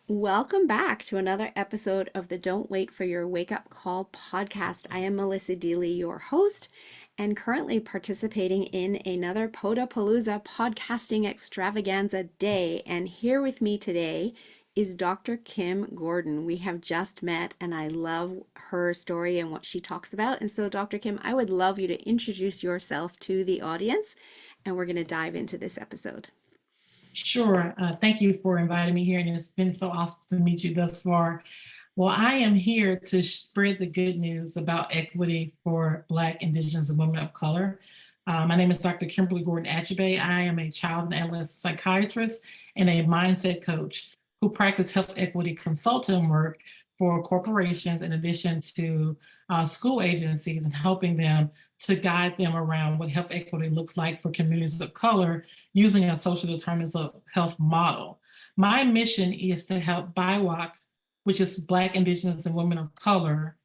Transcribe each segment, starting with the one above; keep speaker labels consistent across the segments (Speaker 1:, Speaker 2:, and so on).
Speaker 1: Welcome back to another episode of the Don't Wait for Your Wake Up Call podcast. I am Melissa Deely, your host, and currently participating in another Podapalooza podcasting extravaganza day. And here with me today is Dr. Kim Gordon. We have just met, and I love her story and what she talks about. And so, Dr. Kim, I would love you to introduce yourself to the audience, and we're going to dive into this episode.
Speaker 2: Sure. Thank you for inviting me here, and it's been so awesome to meet you thus far. Well, I am here to spread the good news about equity for Black, Indigenous, and women of color. My name is Dr. Kimberly Gordon Achebe. I am a child and adolescent psychiatrist and a mindset coach who practice health equity consulting work for corporations in addition to school agencies and helping them to guide them around what health equity looks like for communities of color using a social determinants of health model. My mission is to help BIWOC, which is Black, Indigenous, and women of color,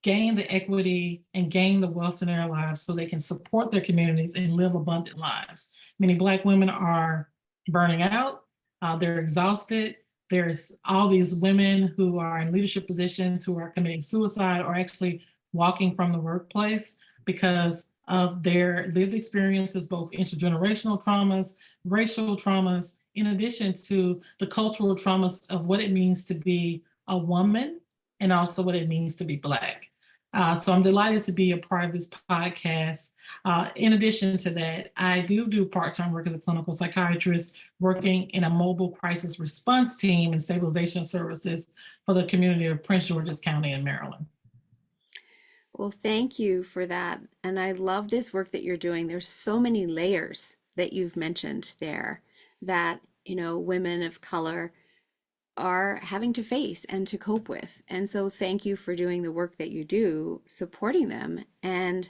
Speaker 2: gain the equity and gain the wealth in their lives so they can support their communities and live abundant lives. Many Black women are burning out, they're exhausted. There's all these women who are in leadership positions who are committing suicide or actually walking from the workplace because of their lived experiences, both intergenerational traumas, racial traumas, in addition to the cultural traumas of what it means to be a woman and also what it means to be Black. So I'm delighted to be a part of this podcast. In addition to that, I do part-time work as a clinical psychiatrist, working in a mobile crisis response team and stabilization services for the community of Prince George's County in Maryland.
Speaker 1: Well, thank you for that. And I love this work that you're doing. There's so many layers that you've mentioned there that, women of color are having to face and to cope with. And so thank you for doing the work that you do, supporting them. And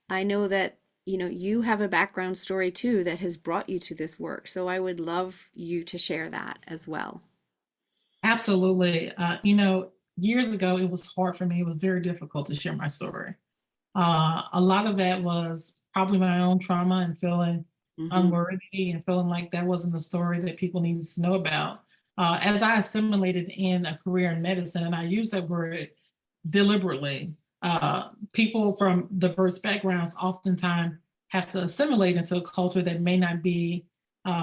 Speaker 1: I know that, you have a background story too that has brought you to this work. So I would love you to share that as well.
Speaker 2: Absolutely. Years ago, it was hard for me. It was very difficult to share my story. A lot of that was probably my own trauma and feeling
Speaker 1: Hmm.
Speaker 2: unworthy and feeling like that wasn't the story that people needed to know about. As I assimilated in a career in medicine, and I use that word deliberately, people from diverse backgrounds oftentimes have to assimilate into a culture that may not be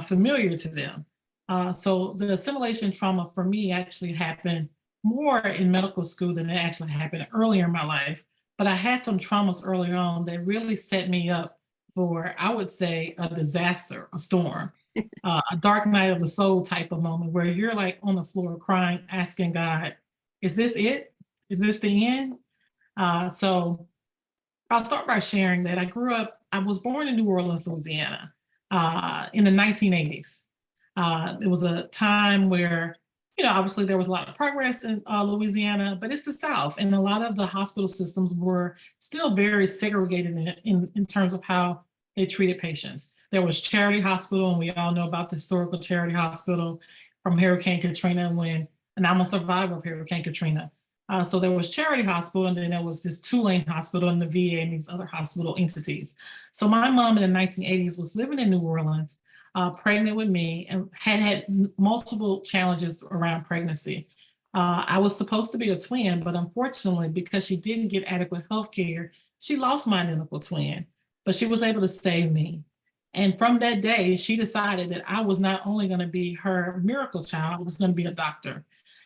Speaker 2: familiar to them. So the assimilation trauma for me actually happened more in medical school than it actually happened earlier in my life. But I had some traumas early on that really set me up for, I would say, a disaster, a storm, a dark night of the soul type of moment where you're like on the floor crying, asking God, is this it? Is this the end? So I'll start by sharing that I was born in New Orleans, Louisiana, in the 1980s. It was a time where, obviously there was a lot of progress in Louisiana, but it's the South, and a lot of the hospital systems were still very segregated in terms of how they treated patients. There was Charity Hospital, and we all know about the historical Charity Hospital from Hurricane Katrina and I'm a survivor of Hurricane Katrina. So there was Charity Hospital, and then there was this Tulane Hospital and the VA and these other hospital entities. So my mom in the 1980s was living in New Orleans, pregnant with me, and had multiple challenges around pregnancy. I was supposed to be a twin, but unfortunately, because she didn't get adequate health care, she lost my identical twin, but she was able to save me. And from that day, she decided that I was not only going to be her miracle child, I was going to be a doctor.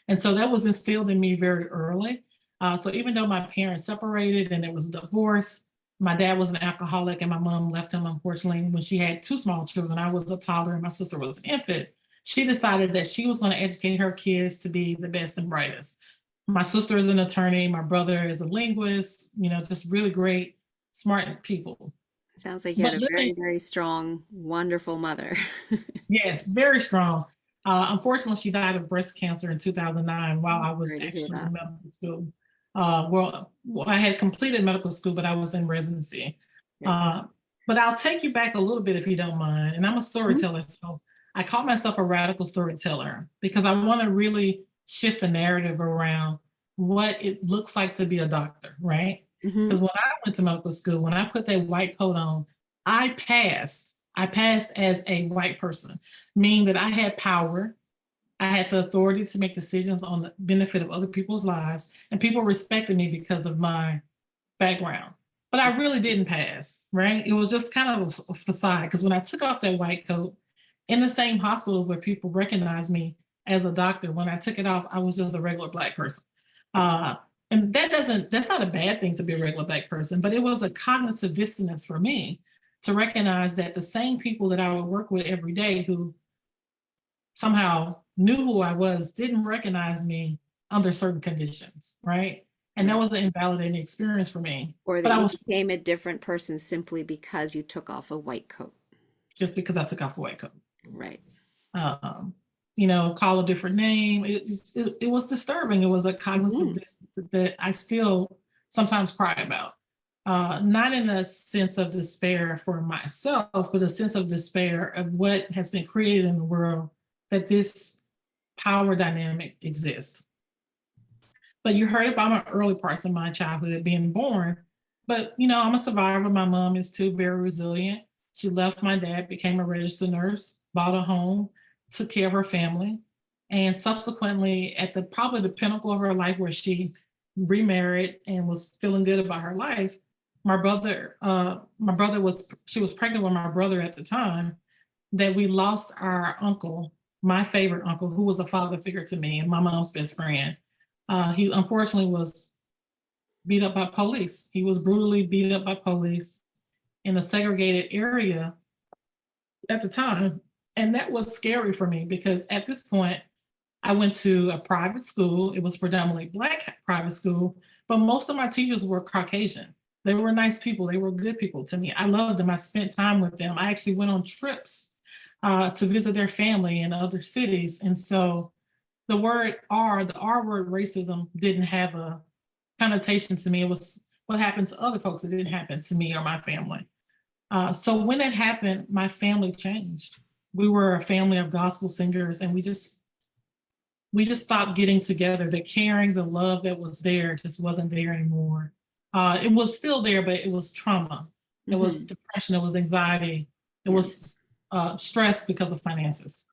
Speaker 2: And so that was instilled in me very early. So even though my parents separated and there was a divorce, my dad was an alcoholic and my mom left him, unfortunately, when she had two small children. I was a toddler and my sister was an infant. She decided that she was going to educate her kids to be the best and brightest. My sister is an attorney. My brother is a linguist, just really great, smart people.
Speaker 1: Sounds like you had
Speaker 2: But
Speaker 1: a
Speaker 2: living
Speaker 1: very, very strong, wonderful mother.
Speaker 2: Yes, very strong. Unfortunately, she died of breast cancer in 2009 while I was
Speaker 1: Sorry to hear
Speaker 2: actually
Speaker 1: that.
Speaker 2: in medical school. I had completed medical school, but I was in residency.
Speaker 1: Yeah.
Speaker 2: Uh, but I'll take you back a little bit if you don't mind. And I'm a
Speaker 1: Mhm.
Speaker 2: storyteller, so I call myself a radical storyteller because I want to really shift the narrative around what it looks like to be a doctor, right?
Speaker 1: Mhm.
Speaker 2: Because when I went to medical school, when I put that white coat on, I passed. I passed as a white person, meaning that I had power. I had the authority to make decisions on the benefit of other people's lives, and people respected me because of my background. But I really didn't pass, right? It was just kind of a facade because when I took off that white coat in the same hospital where people recognized me as a doctor, when I took it off, I was just a regular Black person. Uh, and that's not a bad thing to be a regular Black person, but it was a cognitive dissonance for me to recognize that the same people that I would work with every day who somehow knew who I was didn't recognize me under certain conditions, right? And that
Speaker 1: Right.
Speaker 2: was an invalidating experience for me.
Speaker 1: Or
Speaker 2: But
Speaker 1: that
Speaker 2: I
Speaker 1: you
Speaker 2: was
Speaker 1: became a different person simply because you took off a white coat.
Speaker 2: just because I took off the white coat.
Speaker 1: Right.
Speaker 2: Um, call a different name. It was disturbing. It was a cognitive
Speaker 1: Mhm.
Speaker 2: dissonance that I still sometimes cry about. Not in a sense of despair for myself, but a sense of despair of what has been created in the world that this power dynamic exists. But you heard about my early parts of my childhood being born. But I'm a survivor. My mom is too, very resilient. She left my dad, became a registered nurse, bought a home, took care of her family, and subsequently, at the probably the pinnacle of her life, where she remarried and was feeling good about her life, my brother was she was pregnant with my brother at the time. That we lost our uncle, my favorite uncle, who was a father figure to me and my mom's best friend. He unfortunately was beat up by police. He was brutally beat up by police in a segregated area at the time. And that was scary for me because at this point, I went to a private school. It was predominantly Black private school, but most of my teachers were Caucasian. They were nice people. They were good people to me. I loved them. I spent time with them. I actually went on trips to visit their family in other cities. And so the R word racism didn't have a connotation to me. It was what happened to other folks. It didn't happen to me or my family. So when it happened, my family changed. We were a family of gospel singers, and we just stopped getting together. The caring, the love that was there just wasn't there anymore. It was still there, but it was trauma. It was
Speaker 1: Mhm.
Speaker 2: depression. It was anxiety. It
Speaker 1: Yeah.
Speaker 2: was stress because of finances.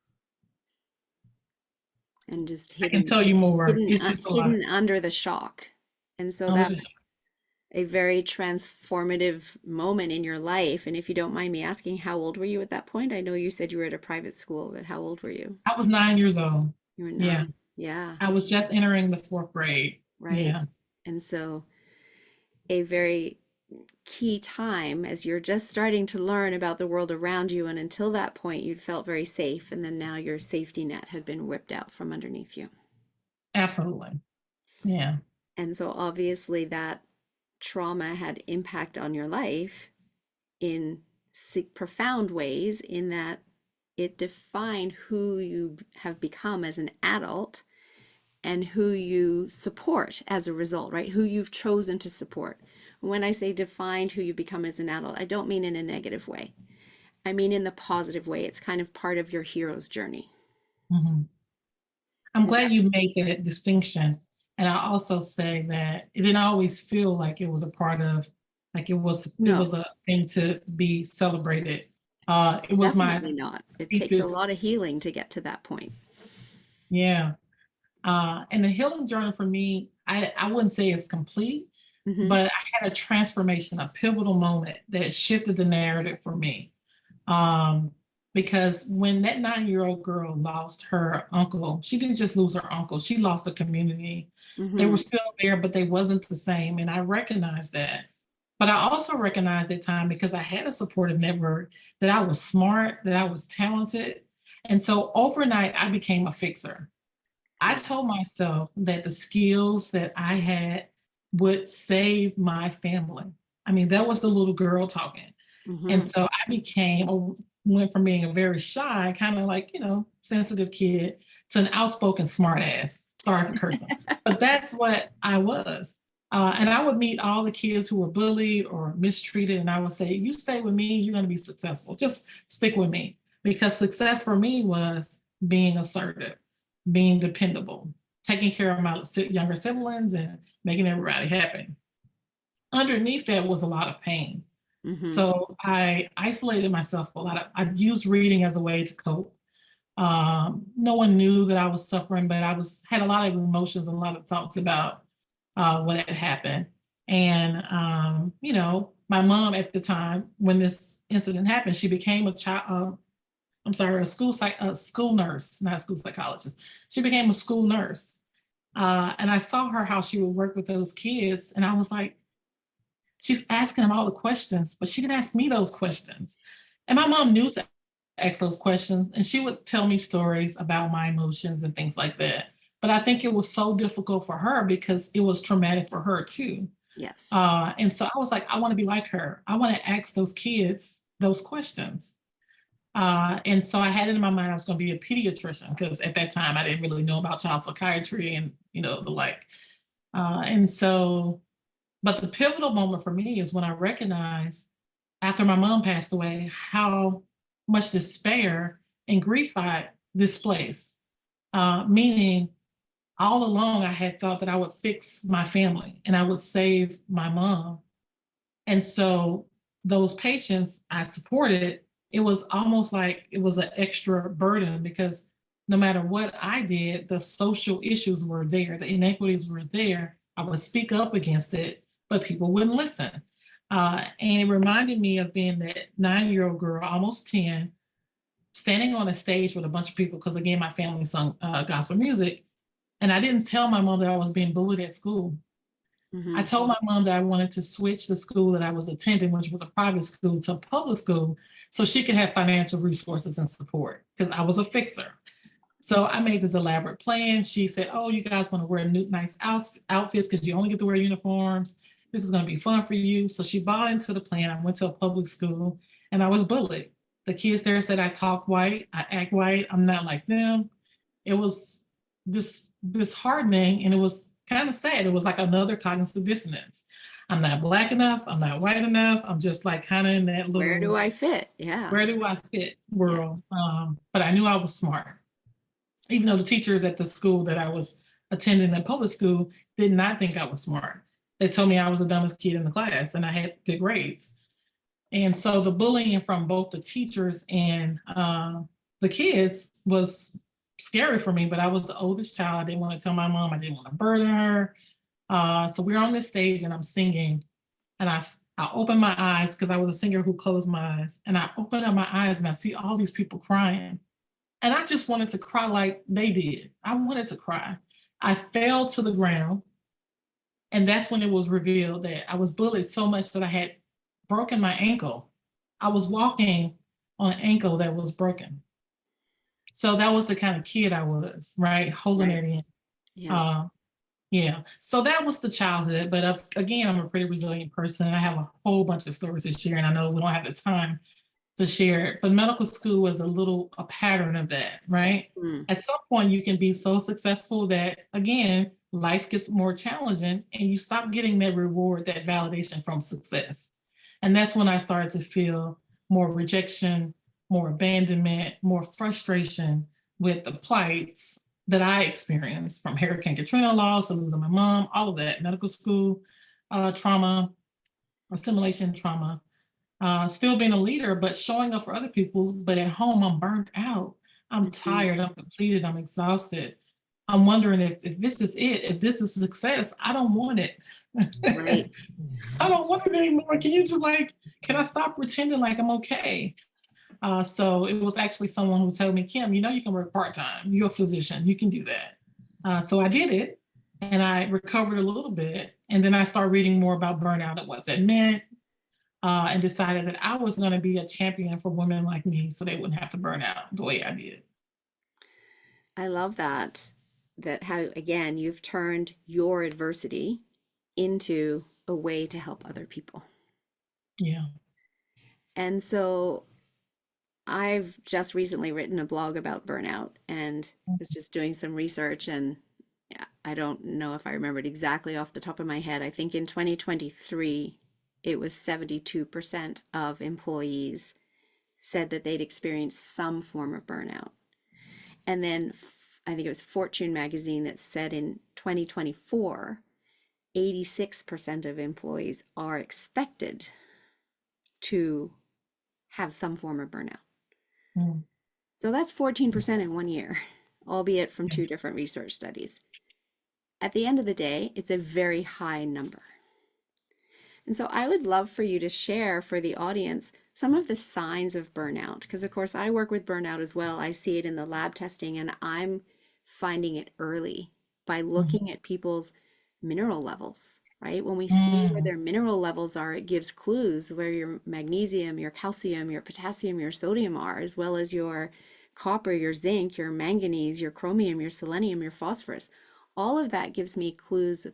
Speaker 1: And just
Speaker 2: I can
Speaker 1: hidden
Speaker 2: tell you more.
Speaker 1: hidden
Speaker 2: It's just a lot.
Speaker 1: hidden under the shock. And so
Speaker 2: I'm
Speaker 1: that
Speaker 2: gonna-
Speaker 1: was a very transformative moment in your life. And if you don't mind me asking, how old were you at that point? I know you said you were at a private school, but how old were you?
Speaker 2: I was 9 years old.
Speaker 1: You were
Speaker 2: Yeah,
Speaker 1: 9. Yeah,
Speaker 2: I was just entering the fourth grade.
Speaker 1: right.
Speaker 2: Yeah,
Speaker 1: And so a very key time as you're just starting to learn about the world around you. And until that point, you'd felt very safe. And then now your safety net had been ripped out from underneath you.
Speaker 2: absolutely. Yeah.
Speaker 1: And so obviously that trauma had impact on your life in profound ways, in that it defined who you have become as an adult and who you support as a result, right? Who you've chosen to support. When I say defined who you become as an adult, I don't mean in a negative way. I mean in the positive way. It's kind of part of your hero's journey.
Speaker 2: Mhm. I'm
Speaker 1: Is that
Speaker 2: glad you made that distinction. And I also say that it didn't always feel like it was a part of, like it was
Speaker 1: no,
Speaker 2: a thing to be celebrated. It was my
Speaker 1: definitely not. It takes a lot of
Speaker 2: deepest,
Speaker 1: healing to get to that point.
Speaker 2: yeah. And the healing journey for me, I wouldn't say it's complete,
Speaker 1: Hmm.
Speaker 2: but I had a transformation, a pivotal moment that shifted the narrative for me. Um, because when that 9-year-old girl lost her uncle, she didn't just lose her uncle, she lost the community. They were
Speaker 1: Hmm.
Speaker 2: still there, but they wasn't the same. And I recognized that. But I also recognized that time because I had a supportive network, that I was smart, that I was talented. And so overnight, I became a fixer. I
Speaker 1: Right.
Speaker 2: told myself that the skills that I had would save my family. I mean, that was the little girl talking. And
Speaker 1: Hmm.
Speaker 2: so went from being a very shy, kind of like, sensitive kid to an outspoken smart ass. Sorry for cursing. But that's what I was. And I would meet all the kids who were bullied or mistreated, and I would say, you stay with me, you're going to be successful. Just stick with me. Because success for me was being assertive, being dependable, taking care of my younger siblings and making everybody happy. Underneath that was a lot of pain.
Speaker 1: Hmm.
Speaker 2: So I isolated myself a lot. I used reading as a way to cope. No one knew that I was suffering, but had a lot of emotions, a lot of thoughts about what had happened. And my mom at the time when this incident happened, she became a school nurse, not a school psychologist. She became a school nurse. And I saw her how she would work with those kids, and I was like, she's asking them all the questions, but she didn't ask me those questions. And my mom knew to ask those questions, and she would tell me stories about my emotions and things like that. But I think it was so difficult for her because it was traumatic for her too.
Speaker 1: Yes.
Speaker 2: And so I was like, I want to be like her. I want to ask those kids those questions. And so I had it in my mind I was going to be a pediatrician because at that time I didn't really know about child psychiatry and the like. And so, but the pivotal moment for me is when I recognized after my mom passed away how much despair and grief I displaced. Meaning, all along I had thought that I would fix my family and I would save my mom. And so those patients I supported, it was almost like it was an extra burden because no matter what I did, the social issues were there, the inequities were there. I would speak up against it, but people wouldn't listen. And it reminded me of being that 9-year-old girl, almost 10, standing on a stage with a bunch of people, because again, my family sung gospel music. And I didn't tell my mom that I was being bullied at school. I
Speaker 1: Mm-hmm.
Speaker 2: told my mom that I wanted to switch the school that I was attending, which was a private school, to a public school so she could have financial resources and support because I was a fixer. So I made this elaborate plan. She said, "Oh, you guys want to wear new, nice outfits because you only get to wear uniforms. This is going to be fun for you." So she bought into the plan. I went to a public school and I was bullied. The kids there said I talk white, I act white, I'm not like them. It was disheartening and it was kind of sad. It was like another cognitive dissonance. I'm not black enough. I'm not white enough. I'm just like kind of in that
Speaker 1: Where do
Speaker 2: little
Speaker 1: I fit? Yeah.
Speaker 2: where do I fit
Speaker 1: Yeah.
Speaker 2: world. But I knew I was smart, even though the teachers at the school that I was attending, the public school, did not think I was smart. They told me I was the dumbest kid in the class and I had good grades. And so the bullying from both the teachers and the kids was scary for me, but I was the oldest child. I didn't want to tell my mom, I didn't want to burden her. So we're on this stage and I'm singing, and I open my eyes because I was a singer who closed my eyes, and I open up my eyes and I see all these people crying, and I just wanted to cry like they did. I wanted to cry. I fell to the ground, and that's when it was revealed that I was bullied so much that I had broken my ankle. I was walking on an ankle that was broken. So that was the kind of kid I was, right? Holding
Speaker 1: Right.
Speaker 2: it in.
Speaker 1: Yeah.
Speaker 2: Uh, yeah. So that was the childhood. But again, I'm a pretty resilient person. I have a whole bunch of stories to share, and I know we don't have the time to share it. But medical school was a pattern of that, right?
Speaker 1: Mm.
Speaker 2: At some point, you can be so successful that, again, life gets more challenging and you stop getting that reward, that validation from success. And that's when I started to feel more rejection, more abandonment, more frustration with the plights that I experienced, from Hurricane Katrina loss to losing my mom, all of that, medical school trauma, assimilation trauma, still being a leader, but showing up for other people. But at home, I'm burnt out. I'm
Speaker 1: Mhm.
Speaker 2: tired. I'm depleted. I'm exhausted. I'm wondering if this is it, if this is success. I don't want it.
Speaker 1: Right.
Speaker 2: I don't want it anymore. Can you just can I stop pretending like I'm okay? So it was actually someone who told me, Kim, you can work part time. You're a physician. You can do that. So I did it and I recovered a little bit. And then I started reading more about burnout and what that meant, and decided that I was going to be a champion for women like me so they wouldn't have to burn out the way I did.
Speaker 1: I love that. That how, again, you've turned your adversity into a way to help other people.
Speaker 2: Yeah.
Speaker 1: And so I've just recently written a blog about burnout and was just doing some research, and yeah, I don't know if I remembered exactly off the top of my head. I think in 2023 it was 72% of employees said that they'd experienced some form of burnout. And then I think it was Fortune magazine that said in 2024 86% of employees are expected to have some form of burnout.
Speaker 2: Mm.
Speaker 1: So that's 14% in 1 year, albeit from two different research studies. At the end of the day, it's a very high number. And so I would love for you to share for the audience some of the signs of burnout, because of course I work with burnout as well. I see it in the lab testing, and I'm finding it early by looking at people's mineral levels, right? When we see where
Speaker 2: Mm,
Speaker 1: their mineral levels are, it gives clues where your magnesium, your calcium, your potassium, your sodium are, as well as your copper, your zinc, your manganese, your chromium, your selenium, your phosphorus. All of that gives me clues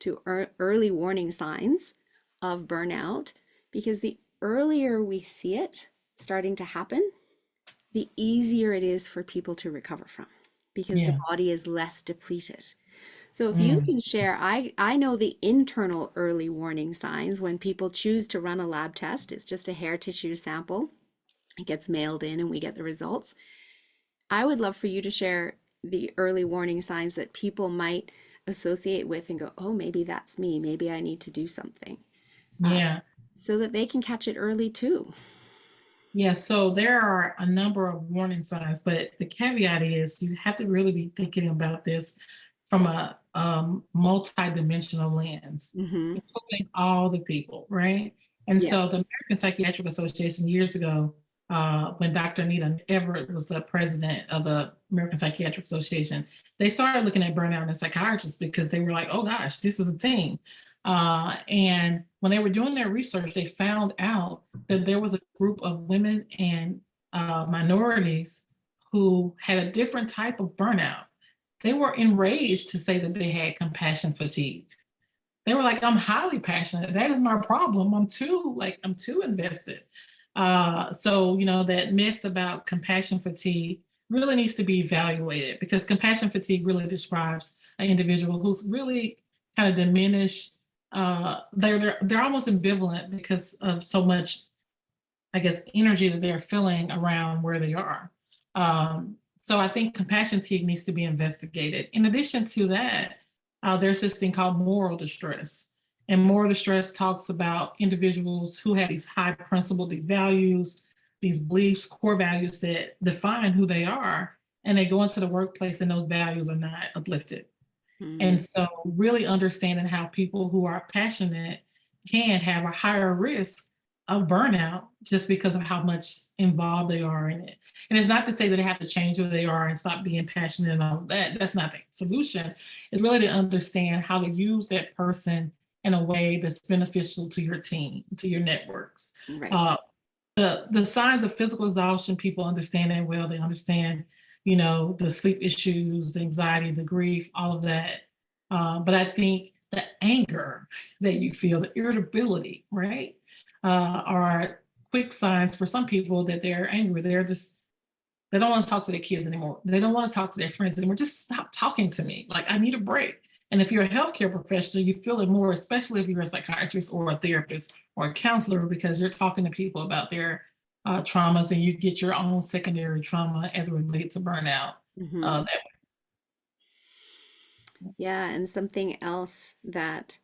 Speaker 1: to early warning signs of burnout, because the earlier we see it starting to happen, the easier it is for people to recover from, because the
Speaker 2: yeah.
Speaker 1: body is less depleted. So if you
Speaker 2: Mm,
Speaker 1: can share, I know the internal early warning signs when people choose to run a lab test. It's just a hair tissue sample. It gets mailed in and we get the results. I would love for you to share the early warning signs that people might associate with and go, oh, maybe that's me. Maybe I need to do something, uh,
Speaker 2: yeah.
Speaker 1: so that they can catch it early too.
Speaker 2: Yeah, so there are a number of warning signs, but the caveat is you have to really be thinking about this from a multi-dimensional lens,
Speaker 1: Mm-hmm.
Speaker 2: including all the people, right? And so
Speaker 1: Yes.
Speaker 2: the American Psychiatric Association years ago, when Dr. Anita Everett was the president of the American Psychiatric Association, they started looking at burnout in psychiatrists because they were like, oh gosh, this is a thing. And when they were doing their research, they found out that there was a group of women and minorities who had a different type of burnout. They were enraged to say that they had compassion fatigue. They were like, I'm highly passionate. That is my problem. I'm too invested. So, that myth about compassion fatigue really needs to be evaluated, because compassion fatigue really describes an individual who's really kind of diminished. They're almost ambivalent because of so much, I guess, energy that they're feeling around where they are. So I think compassion fatigue needs to be investigated. In addition to that, there's this thing called moral distress. And moral distress talks about individuals who have these high principles, these values, these beliefs, core values that define who they are. And they go into the workplace and those values are not uplifted.
Speaker 1: Mm-hmm.
Speaker 2: And so, really understanding how people who are passionate can have a higher risk of burnout just because of how much involved they are in it. And it's not to say that they have to change who they are and stop being passionate and all of that. That's not the solution. It's really to understand how to use that person in a way that's beneficial to your team, to your networks.
Speaker 1: Right.
Speaker 2: Uh, the signs of physical exhaustion, people understand that well. They understand, the sleep issues, the anxiety, the grief, all of that. But I think the anger that you feel, the irritability, right, are quick signs for some people that they're angry. They don't want to talk to their kids anymore. They don't want to talk to their friends anymore. Just stop talking to me. Like, I need a break. And if you're a healthcare professional, you feel it more, especially if you're a psychiatrist or a therapist or a counselor, because you're talking to people about their traumas, and you get your own secondary trauma as it relates to burnout.
Speaker 1: Mm-hmm.
Speaker 2: That
Speaker 1: Yeah, and something else that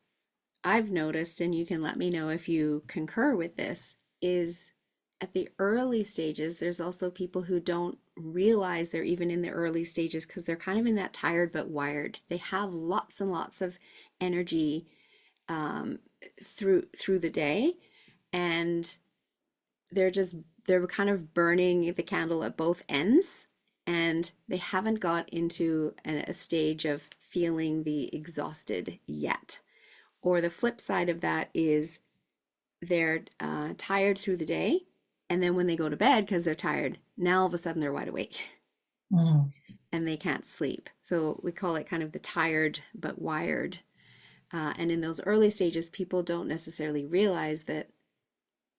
Speaker 1: I've noticed, and you can let me know if you concur with this, is at the early stages, there's also people who don't realize they're even in the early stages because they're kind of in that tired but wired. They have lots and lots of energy um, through the day, and they're just they're kind of burning the candle at both ends, and they haven't got into a stage of feeling the exhausted yet. Or the flip side of that is they're tired through the day, and then when they go to bed because they're tired, now all of a sudden they're wide awake
Speaker 2: mm,
Speaker 1: and they can't sleep. So we call it kind of the tired but wired. And in those early stages, people don't necessarily realize that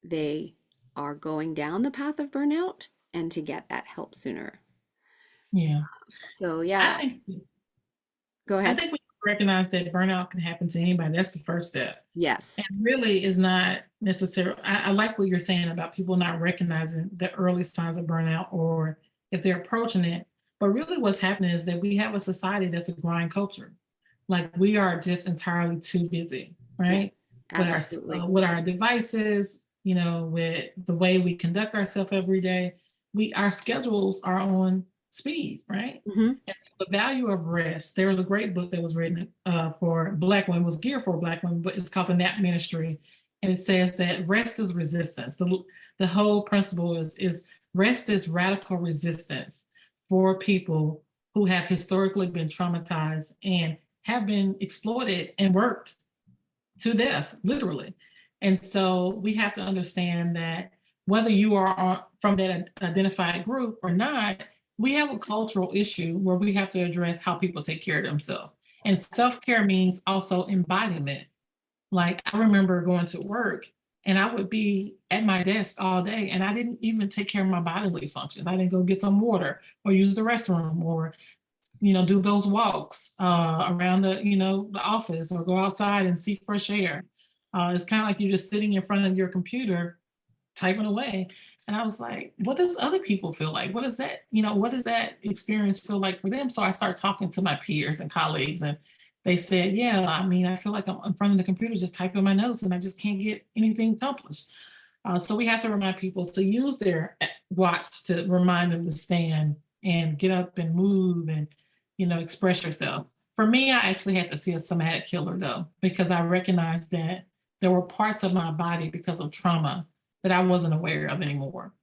Speaker 1: they are going down the path of burnout and to get that help sooner.
Speaker 2: yeah.
Speaker 1: So
Speaker 2: I
Speaker 1: yeah,
Speaker 2: think
Speaker 1: go
Speaker 2: I
Speaker 1: ahead.
Speaker 2: think we recognize that burnout can happen to anybody. That's the first step.
Speaker 1: Yes.
Speaker 2: And really is not necessarily, I like what you're saying about people not recognizing the early signs of burnout or if they're approaching it. But really what's happening is that we have a society that's a grind culture. Like, we are just entirely too busy, right?
Speaker 1: Yes, absolutely.
Speaker 2: With our devices, with the way we conduct ourselves every day. our schedules are on speed, right?
Speaker 1: Hmm.
Speaker 2: And so the value of rest. There was a great book that was written for Black women, was geared for Black women, but it's called The Nap Ministry, and it says that rest is resistance. The whole principle is rest is radical resistance for people who have historically been traumatized and have been exploited and worked to death, literally. And so we have to understand that whether you are from that identified group or not, we have a cultural issue where we have to address how people take care of themselves. And self care means also embodiment. Like I remember going to work and I would be at my desk all day and I didn't even take care of my bodily functions. I didn't go get some water or use the restroom or do those walks around the office or go outside and see fresh air. It's kind of like you're just sitting in front of your computer typing away. And I was like, what does other people feel like? What does that experience feel like for them? So I started talking to my peers and colleagues, and they said, yeah, I mean, I feel like I'm in front of the computer just typing my notes and I just can't get anything accomplished. So we have to remind people to use their watch to remind them to stand and get up and move and express yourself. For me, I actually had to see a somatic healer though, because I recognized that there were parts of my body because of trauma that I wasn't aware of anymore,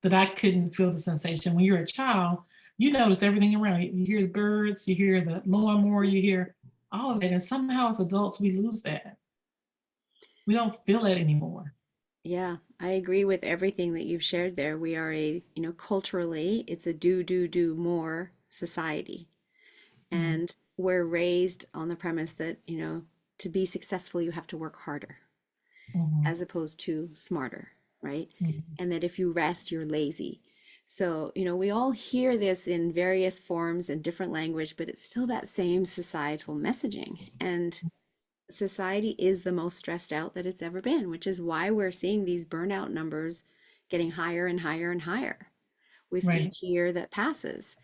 Speaker 2: that I couldn't feel the sensation. When you're a child, you notice everything around you. You hear the birds, you hear the lawnmower, you hear all of it. And somehow as adults, we lose that. We don't feel it anymore.
Speaker 1: Yeah, I agree with everything that you've shared there. We are culturally, it's a do more society.
Speaker 2: Mhm,
Speaker 1: And we're raised on the premise that, to be successful, you have to work harder
Speaker 2: mhm,
Speaker 1: as opposed to smarter, right?
Speaker 2: mhm.
Speaker 1: And that if you rest, you're lazy. So, we all hear this in various forms and different language, but it's still that same societal messaging. And society is the most stressed out that it's ever been, which is why we're seeing these burnout numbers getting higher and higher and higher with
Speaker 2: Right.
Speaker 1: each year that passes.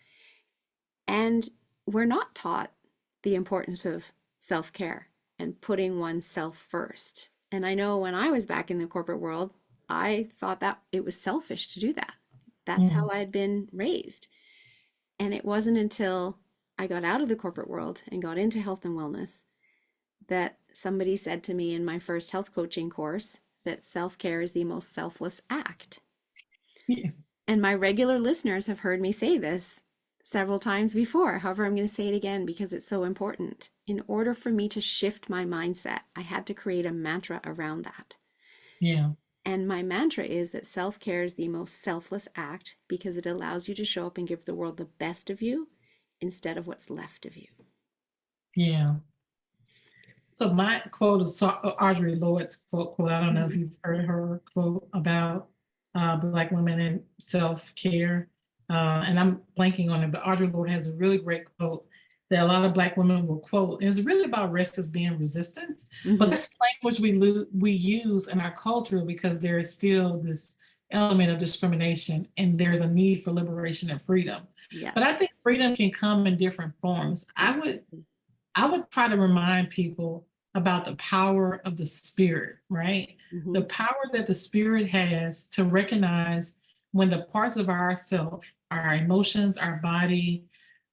Speaker 1: And we're not taught the importance of self care and putting oneself first. And I know when I was back in the corporate world, I thought that it was selfish to do that. That's how
Speaker 2: Mhm,
Speaker 1: I had been raised. And it wasn't until I got out of the corporate world and got into health and wellness that somebody said to me in my first health coaching course that self care is the most selfless act.
Speaker 2: yes.
Speaker 1: And my regular listeners have heard me say this several times before. However, I'm going to say it again because it's so important. In order for me to shift my mindset, I had to create a mantra around that.
Speaker 2: Yeah.
Speaker 1: And my mantra is that self care is the most selfless act because it allows you to show up and give the world the best of you instead of what's left of you.
Speaker 2: Yeah. So my quote is Audre Lorde's quote. I don't know if
Speaker 1: Mhm.
Speaker 2: you've heard her quote about Black women and self care, and I'm blanking on it. But Audre Lorde has a really great quote that a lot of Black women will quote. And it's really about rest as being resistance, but
Speaker 1: Mhm.
Speaker 2: that's language we use in our culture because there is still this element of discrimination, and there's a need for liberation and freedom. But I
Speaker 1: Yes,
Speaker 2: think freedom can come in different forms.
Speaker 1: exactly.
Speaker 2: I would try to remind people about the power of the spirit, right? The
Speaker 1: Mhm.
Speaker 2: power that the spirit has to recognize when the parts of ourself, our emotions, our body,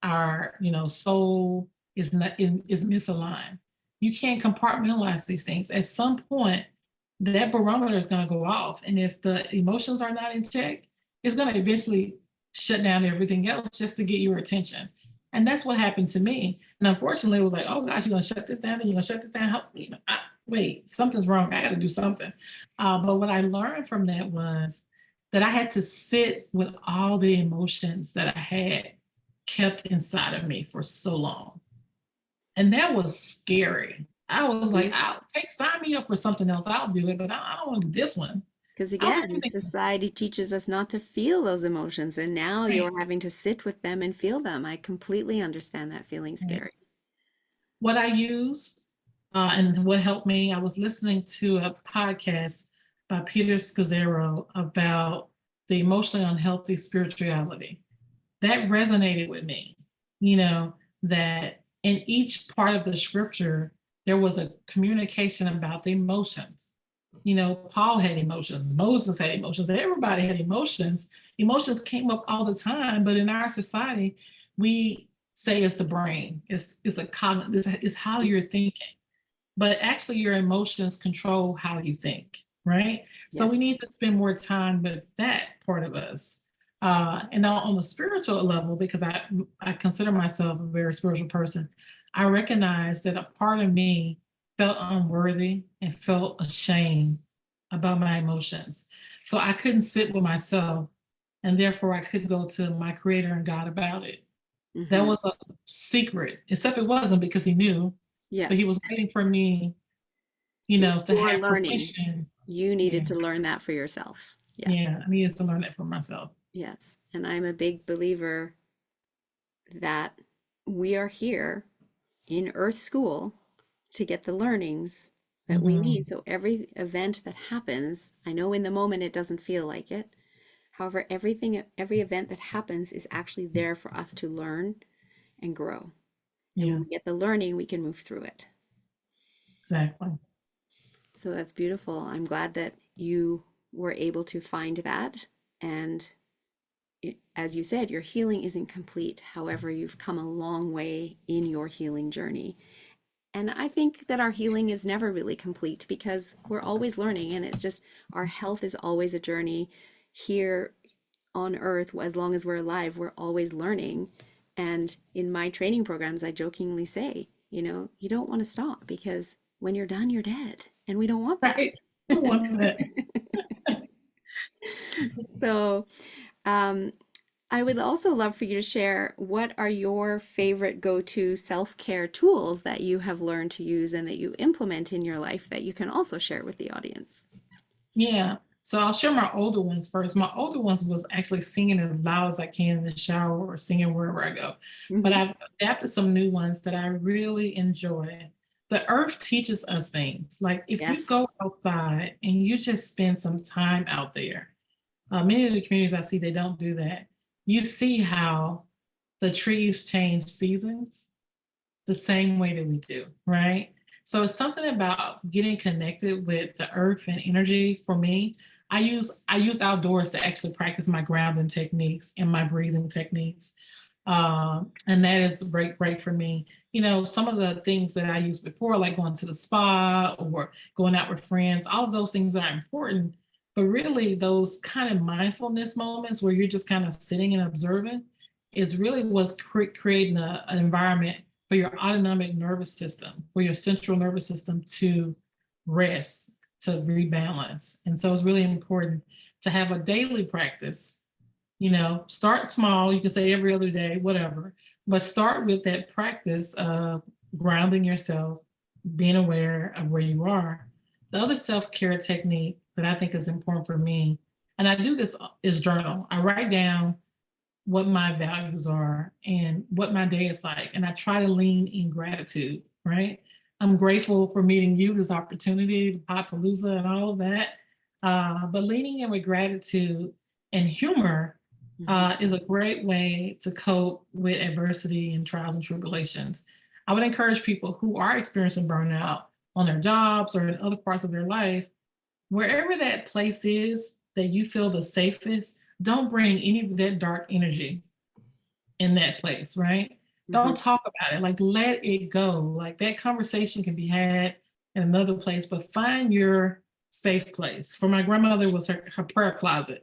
Speaker 2: our soul is misaligned. You can't compartmentalize these things. At some point, that barometer is going to go off, and if the emotions are not in check, it's going to eventually shut down everything else just to get your attention. And that's what happened to me. And unfortunately, it was like, oh gosh, you're gonna shut this down, and you're gonna shut this down. Help me. Wait, something's wrong. I got to do something. But what I learned from that was that I had to sit with all the emotions that I had kept inside of me for so long. And that was scary. I was like, I'll sign me up for something else. I'll do it, but I don't want to do this one.
Speaker 1: Because
Speaker 2: I don't
Speaker 1: again,
Speaker 2: want to
Speaker 1: society teaches us not to feel those emotions, and now
Speaker 2: right,
Speaker 1: you're having to sit with them and feel them. I completely understand that feeling
Speaker 2: right.
Speaker 1: scary.
Speaker 2: What I use and what helped me, I was listening to a podcast by Peter Scazzaro about the emotionally unhealthy spirituality. That resonated with me, that in each part of the scripture, there was a communication about the emotions. Paul had emotions, Moses had emotions, everybody had emotions. Emotions came up all the time, but in our society, we say it's the brain, it's the cognitive, it's how you're thinking. But actually, your emotions control how you think, right? So we
Speaker 1: Yes.
Speaker 2: need to spend more time with that part of us. And now on the spiritual level, because I consider myself a very spiritual person, I recognize that a part of me felt unworthy and felt ashamed about my emotions. So I couldn't sit with myself, and therefore I couldn't go to my creator and God about it. That
Speaker 1: Hmm.
Speaker 2: was a secret, except it wasn't because he knew, but he
Speaker 1: Yes.
Speaker 2: was waiting for me,
Speaker 1: It was
Speaker 2: to
Speaker 1: your
Speaker 2: have
Speaker 1: learning.
Speaker 2: permission.
Speaker 1: You
Speaker 2: Yeah,
Speaker 1: needed to learn that for yourself.
Speaker 2: yeah,
Speaker 1: Yes.
Speaker 2: I needed to learn that for myself.
Speaker 1: Yes. And I'm a big believer that we are here in Earth School to get the learnings that we
Speaker 2: Hmm.
Speaker 1: need. So every event that happens, I know in the moment it doesn't feel like it. However, every event that happens is actually there for us to learn and grow. And when
Speaker 2: Yeah,
Speaker 1: we get the learning, we can move through it.
Speaker 2: exactly.
Speaker 1: So that's beautiful. I'm glad that you were able to find that. And as you said, your healing isn't complete. However, you've come a long way in your healing journey. And I think that our healing is never really complete because we're always learning, and it's just our health is always a journey here on earth. As long as we're alive, we're always learning. And in my training programs, I jokingly say, you don't want to stop because when you're done, you're dead. And we don't want that.
Speaker 2: Right. I want that.
Speaker 1: So, um, I would also love for you to share what are your favorite go-to self-care tools that you have learned to use and that you implement in your life that you can also share with the audience.
Speaker 2: Yeah. So I'll share my older ones first. My older ones was actually singing as loud as I can in the shower or singing wherever I go. But
Speaker 1: Hmm.
Speaker 2: I've adapted some new ones that I really enjoy. The earth teaches us things. Like if you
Speaker 1: Yes.
Speaker 2: go outside and you just spend some time out there, many of the communities I see, they don't do that. You see how the trees change seasons the same way that we do, right? So it's something about getting connected with the earth and energy for me. I use outdoors to actually practice my grounding techniques and my breathing techniques. And that is great for me. Some of the things that I used before, like going to the spa or going out with friends, all of those things are important. But really, those kind of mindfulness moments where you're just kind of sitting and observing is really what's creating an environment for your autonomic nervous system, for your central nervous system to rest, to rebalance. And so it's really important to have a daily practice. Start small. You can say every other day, whatever, but start with that practice of grounding yourself, being aware of where you are. The other self care technique that I think is important for me, and I do this, is journal. I write down what my values are and what my day is like. And I try to lean in gratitude, right? I'm grateful for meeting you, this opportunity, the Podpalooza and all of that. But leaning in with gratitude and humor
Speaker 1: Hmm.
Speaker 2: is a great way to cope with adversity and trials and tribulations. I would encourage people who are experiencing burnout on their jobs or in other parts of their life, wherever that place is that you feel the safest, don't bring any of that dark energy in that place, right?
Speaker 1: Hmm.
Speaker 2: Don't talk about it. Like, let it go. Like, that conversation can be had in another place, but find your safe place. For my grandmother was her prayer closet.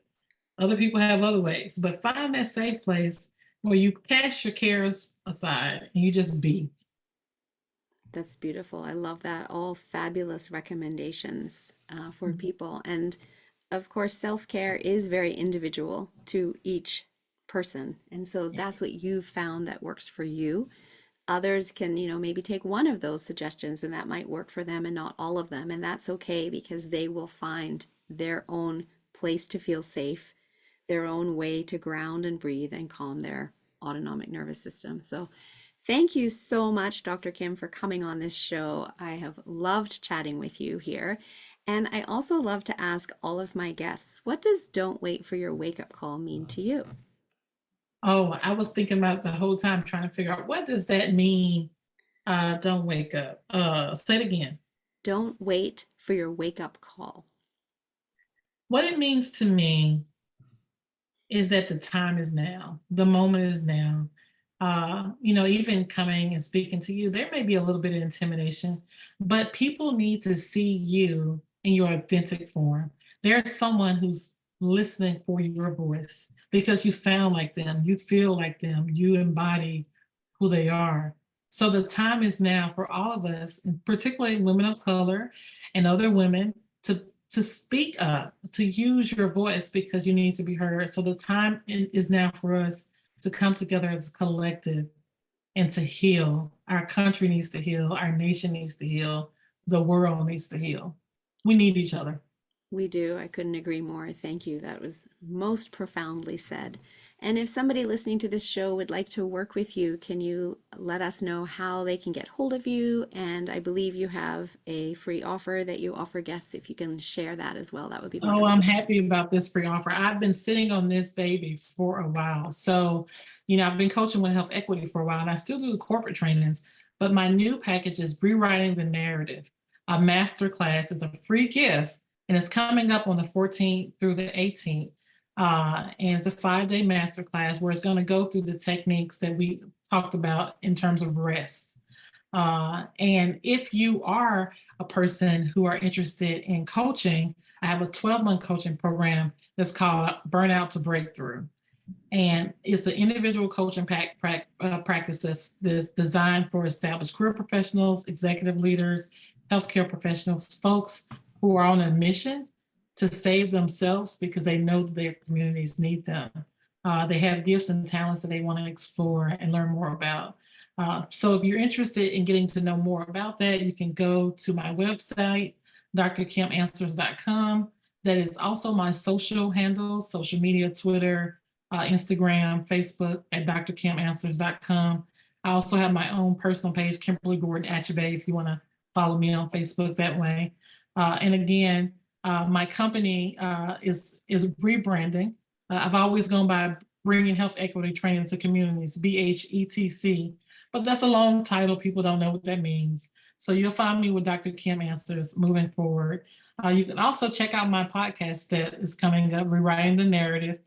Speaker 2: Other people have other ways, but find that safe place where you cast your cares aside and you just be.
Speaker 1: That's beautiful. I love that. All fabulous recommendations for people. And of course, self-care is very individual to each person. And so that's what you've found that works for you. Others can, maybe take one of those suggestions and that might work for them and not all of them. And that's okay because they will find their own place to feel safe, their own way to ground and breathe and calm their autonomic nervous system. So thank you so much, Dr. Kim, for coming on this show. I have loved chatting with you here. And I also love to ask all of my guests, what does don't wait for your wake up call mean to you?
Speaker 2: Oh, I was thinking about the whole time trying to figure out what does that mean? Don't wake up. Say it again.
Speaker 1: Don't wait for your wake up call.
Speaker 2: What it means to me is that the time is now. The moment is now. Even coming and speaking to you, there may be a little bit of intimidation, but people need to see you in your authentic form. There's someone who's listening for your voice because you sound like them, you feel like them, you embody who they are. So the time is now for all of us, and particularly women of color and other women, to speak up, to use your voice because you need to be heard. So the time is now for us to come together as a collective and to heal. Our country needs to heal. Our nation needs to heal. The world needs to heal. We need each other.
Speaker 1: We do. I couldn't agree more. Thank you. That was most profoundly said. And if somebody listening to this show would like to work with you, can you let us know how they can get hold of you? And I believe you have a free offer that you offer guests. If you can share that as well, that would be
Speaker 2: Oh,
Speaker 1: wonderful.
Speaker 2: I'm happy about this free offer. I've been sitting on this baby for a while. So, I've been coaching with health equity for a while, and I still do the corporate trainings. But my new package is Rewriting the Narrative. A master class is a free gift, and it's coming up on the 14th through the 18th. And it's a 5-day master class where it's going to go through the techniques that we talked about in terms of rest. And if you are a person who are interested in coaching, I have a 12-month coaching program that's called Burnout to Breakthrough. And it's an individual coaching practice that's designed for established career professionals, executive leaders, healthcare professionals, folks who are on a mission to save themselves because they know that their communities need them. They have gifts and talents that they want to explore and learn more about. So if you're interested in getting to know more about that, you can go to my website, drkimanswers.com. That is also my social handles, social media, Twitter, Instagram, Facebook at drkimanswers.com. I also have my own personal page, Kimberly Gordon Achabe, if you want to follow me on Facebook that way. And again, my company is rebranding. I've always gone by bringing health equity training to communities, BHETC, but that's a long title. People don't know what that means. So you'll find me with Dr. Kim Answers moving forward. You can also check out my podcast that is coming up, Rewriting the Narrative,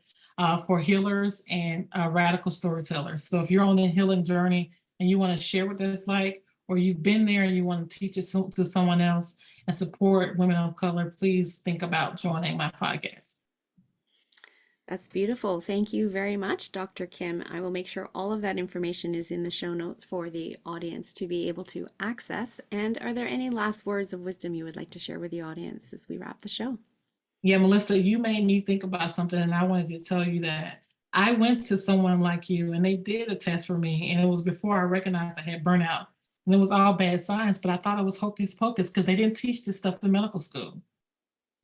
Speaker 2: for healers and radical storytellers. So if you're on the healing journey and you want to share what that's like, or you've been there and you want to teach it to someone else and support women of color, please think about joining my podcast.
Speaker 1: That's beautiful. Thank you very much, Dr. Kim. I will make sure all of that information is in the show notes for the audience to be able to access. And are there any last words of wisdom you would like to share with the audience as we wrap the show?
Speaker 2: Yeah, Melissa, you made me think about something, and I wanted to tell you that I went to someone like you, and they did a test for me, and it was before I recognized I had burnout, and it was all bad science, but I thought it was hocus pocus because they didn't teach this stuff in medical school.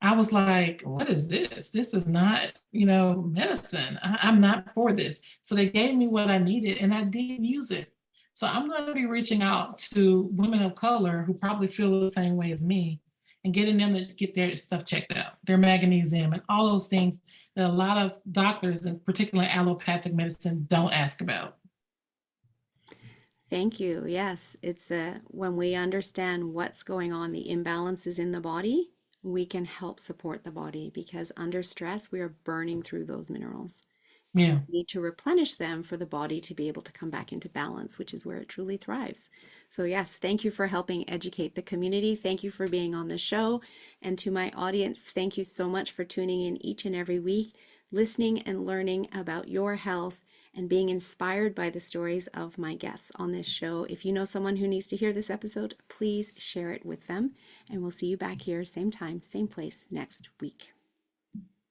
Speaker 2: I was like, what is this? This is not, medicine. I'm not for this. So they gave me what I needed and I did use it. So I'm going to be reaching out to women of color who probably feel the same way as me and getting them to get their stuff checked out, their magnesium and all those things that a lot of doctors, and particularly allopathic medicine, don't ask about.
Speaker 1: Thank you. Yes, it's when we understand what's going on, the imbalances in the body, we can help support the body because under stress, we are burning through those minerals.
Speaker 2: Yeah.
Speaker 1: We need to replenish them for the body to be able to come back into balance, which is where it truly thrives. So, yes, thank you for helping educate the community. Thank you for being on the show. And to my audience, thank you so much for tuning in each and every week, listening and learning about your health and being inspired by the stories of my guests on this show. If you know someone who needs to hear this episode, please share it with them. And we'll see you back here, same time, same place next week.